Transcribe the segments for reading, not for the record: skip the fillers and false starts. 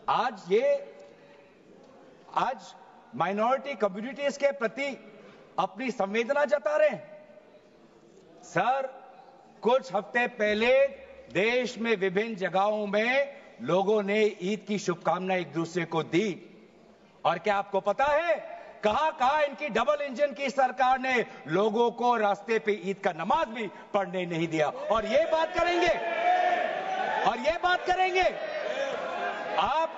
आज minority communities के प्रति अपनी संवेदना जता रहे हैं। सर, कुछ हफ्ते पहले देश में विभिन्न जगहों में लोगों ने ईद की शुभकामनाएं एक दूसरे को दी, और क्या आपको पता है कहां इनकी डबल इंजन की सरकार ने लोगों को रास्ते पे ईद का नमाज भी पढ़ने नहीं दिया। और ये बात करेंगे आप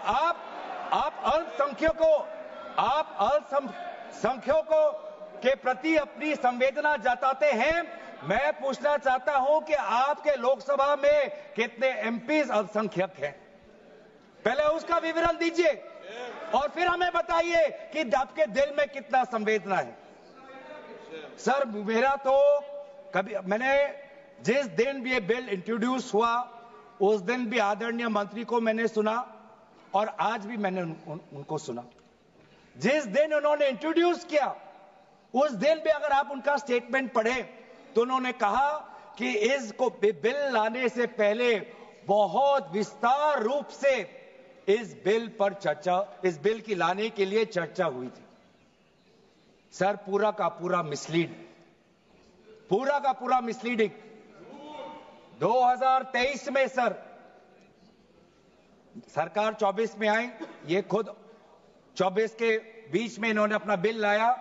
अल्पसंख्यकों के प्रति अपनी संवेदना जताते हैं। मैं पूछना चाहता हूं कि आपके लोकसभा में कितने एमपीज अल्पसंख्यक हैं? पहले उसका विवरण दीजिए और फिर हमें बताइए कि आपके दिल में कितना संवेदना है। सर, मेरा तो मैंने जिस दिन भी ये बिल इंट्रोड्यूस हुआ उस दिन भी आदरणीय मंत्री को मैंने सुना और आज भी मैंने उनको सुना। जिस दिन उन्होंने इंट्रोड्यूस किया उस दिन भी अगर आप उनका स्टेटमेंट पढ़े तो उन्होंने कहा कि इसको बिल लाने से पहले बहुत विस्तार रूप से इस बिल की लाने के लिए चर्चा हुई थी। सर, पूरा का पूरा मिसलीडिंग 2023 में सर सरकार 24 में आई, ये खुद 24 के बीच में इन्होंने अपना बिल लाया।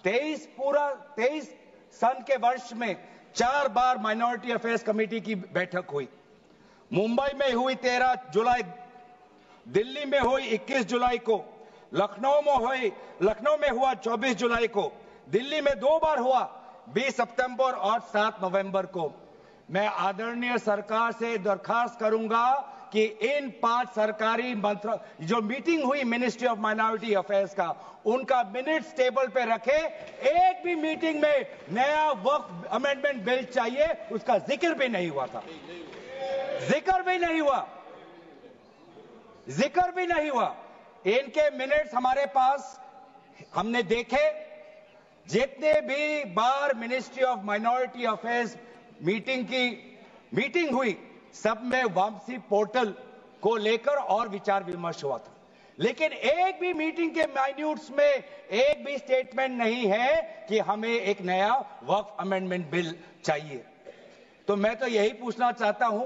23 सन के वर्ष में 4 बार माइनॉरिटी अफेयर्स कमेटी की बैठक हुई। मुंबई में हुई 13 जुलाई, दिल्ली में हुई 21 जुलाई को, लखनऊ में हुआ 24 जुलाई को, दिल्ली में 2 बार हुआ 20 सितंबर और 7 नवंबर को। मैं आदरणीय सरकार से दरखास्त करूंगा कि इन 5 सरकारी जो मीटिंग हुई मिनिस्ट्री ऑफ माइनॉरिटी अफेयर्स का, उनका मिनट्स टेबल पे रखे। एक भी मीटिंग में नया वक्फ अमेंडमेंट बिल चाहिए उसका जिक्र भी नहीं हुआ था। जिक्र भी नहीं हुआ। इनके मिनट्स हमारे पास, हमने देखे। जितने भी बार ministry of minority affairs meeting हुई सब में वापसी पोर्टल को लेकर और विचार विमर्श हुआ था, लेकिन एक भी मीटिंग के माइन्यूट्स में एक भी स्टेटमेंट नहीं है कि हमें एक नया वक्फ अमेंडमेंट बिल चाहिए। तो मैं तो यही पूछना चाहता हूं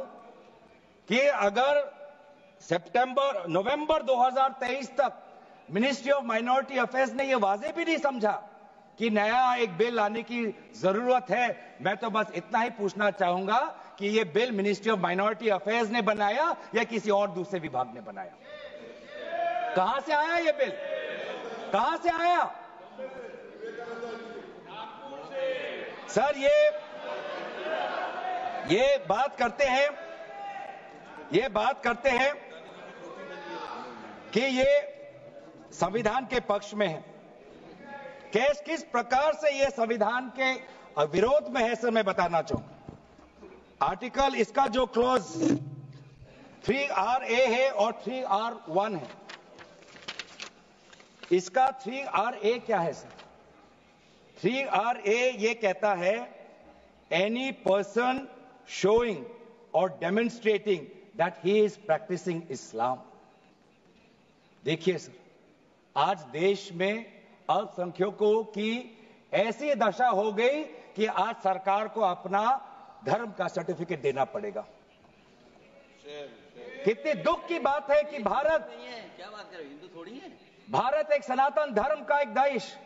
कि अगर नवंबर 2023 तक मिनिस्ट्री ऑफ माइनॉरिटी अफेयर्स ने यह वाजे भी नहीं समझा कि नया एक बिल लाने की जरूरत है, मैं तो बस इतना ही पूछना चाहूंगा कि यह bill ministry of minority affairs ने बनाया या किसी और दूसरे विभाग ने बनाया? कहां से आया यह बिल? कहां से आया? सर, ये बात करते हैं कि ये संविधान के पक्ष में है। किस प्रकार से ये संविधान के विरोध में है, सर, मैं बताना चाहूंगा। आर्टिकल, इसका जो क्लॉज 3RA है और 3R1 है। इसका 3RA क्या है सर? 3RA ये कहता है एनी पर्सन शोइंग और demonstrating that he is practising Islam. देखिए सर, आज देश में अल्पसंख्यकों की ऐसी दशा हो गई कि आज सरकार को अपना धर्म का सर्टिफिकेट देना पड़ेगा। कितनी दुख की बात है कि भारत नहीं है, क्या बात कर रहे हो, हिंदू थोड़ी है। भारत एक सनातन धर्म का एक देश,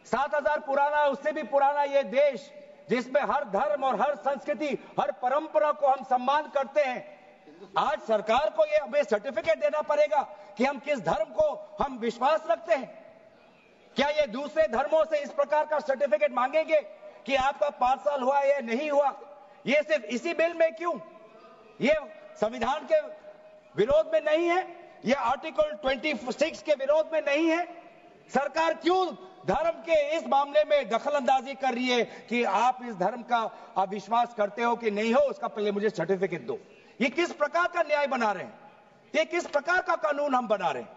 7000 पुराना, उससे भी पुराना ये देश, जिसमें हर धर्म और हर संस्कृति, हर परंपरा को हम सम्मान करते हैं। आज सरकार को ये हमें सर्टिफिकेट देना पड़ेगा कि हम किस धर्म को हम विश्वास रखते हैं। क्या ये दूसरे धर्मों से इस प्रकार का सर्टिफिकेट मांगेंगे कि आपका 5 साल हुआ या नहीं हुआ? ये सिर्फ इसी बिल में क्यों? ये संविधान के विरोध में नहीं है? ये आर्टिकल 26 के विरोध में नहीं है? सरकार क्यों धर्म के इस मामले में दखलंदाजी कर रही है कि आप इस धर्म का अविश्वास करते हो कि नहीं हो, उसका पहले मुझे सर्टिफिकेट दो? ये किस प्रकार का न्याय बना रहे हैं? ये किस प्रकार का कानून हम बना रहे हैं?